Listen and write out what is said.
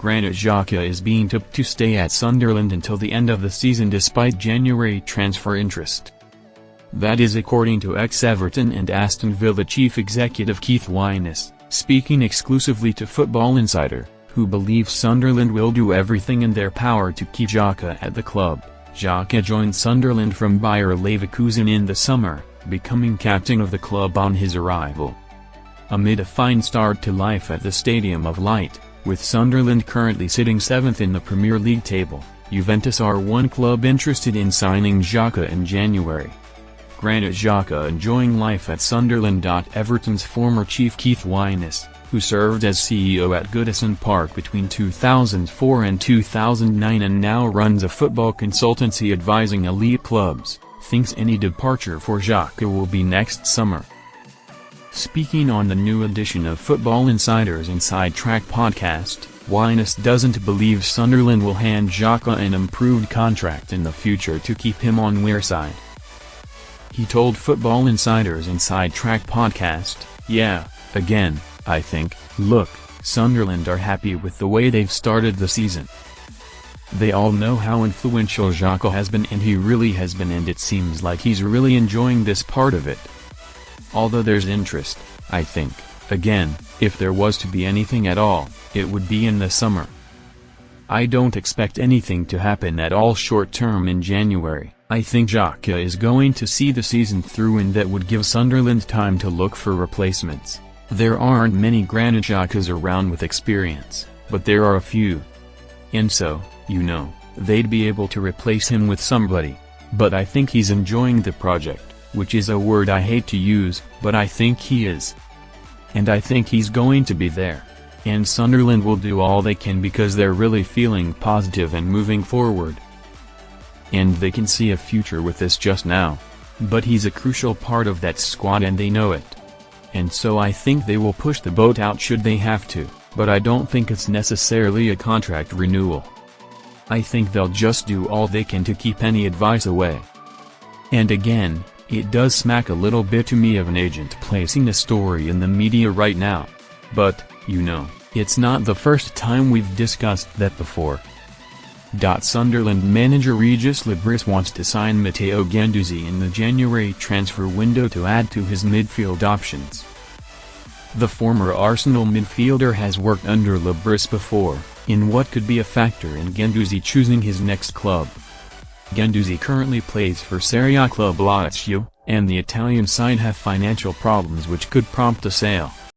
Granit Xhaka is being tipped to stay at Sunderland until the end of the season despite January transfer interest. That is according to ex-Everton and Aston Villa chief executive Keith Wyness, speaking exclusively to Football Insider, who believes Sunderland will do everything in their power to keep Xhaka at the club. Xhaka joined Sunderland from Bayer Leverkusen in the summer, becoming captain of the club on his arrival. Amid a fine start to life at the Stadium of Light, with Sunderland currently sitting 7th in the Premier League table, Juventus are one club interested in signing Xhaka in January. Granit Xhaka enjoying life at Sunderland. Everton's former chief Keith Wyness, who served as CEO at Goodison Park between 2004 and 2009 and now runs a football consultancy advising elite clubs, thinks any departure for Xhaka will be next summer. Speaking on the new edition of Football Insider's Inside Track podcast, Wyness doesn't believe Sunderland will hand Xhaka an improved contract in the future to keep him on their side. He told Football Insider's Inside Track podcast, "Yeah, again, I think, look, Sunderland are happy with the way they've started the season. They all know how influential Xhaka has been, and he really has been, and it seems like he's really enjoying this part of it. Although there's interest, I think, again, if there was to be anything at all, it would be in the summer. I don't expect anything to happen at all short term in January. I think Xhaka is going to see the season through, and that would give Sunderland time to look for replacements. There aren't many Granit Xhakas around with experience, but there are a few. And so, they'd be able to replace him with somebody. But I think he's enjoying the project, which is a word I hate to use, but I think he is. And I think he's going to be there. And Sunderland will do all they can because they're really feeling positive and moving forward. And they can see a future with this just now. But he's a crucial part of that squad and they know it. And so I think they will push the boat out should they have to, but I don't think it's necessarily a contract renewal. I think they'll just do all they can to keep any advice away." And again, it does smack a little bit to me of an agent placing a story in the media right now. But, it's not the first time we've discussed that before. Sunderland manager Regis Lebris wants to sign Matteo Guendouzi in the January transfer window to add to his midfield options. The former Arsenal midfielder has worked under Lebris before, in what could be a factor in Guendouzi choosing his next club. Guendouzi currently plays for Serie A club Lazio, and the Italian side have financial problems which could prompt a sale.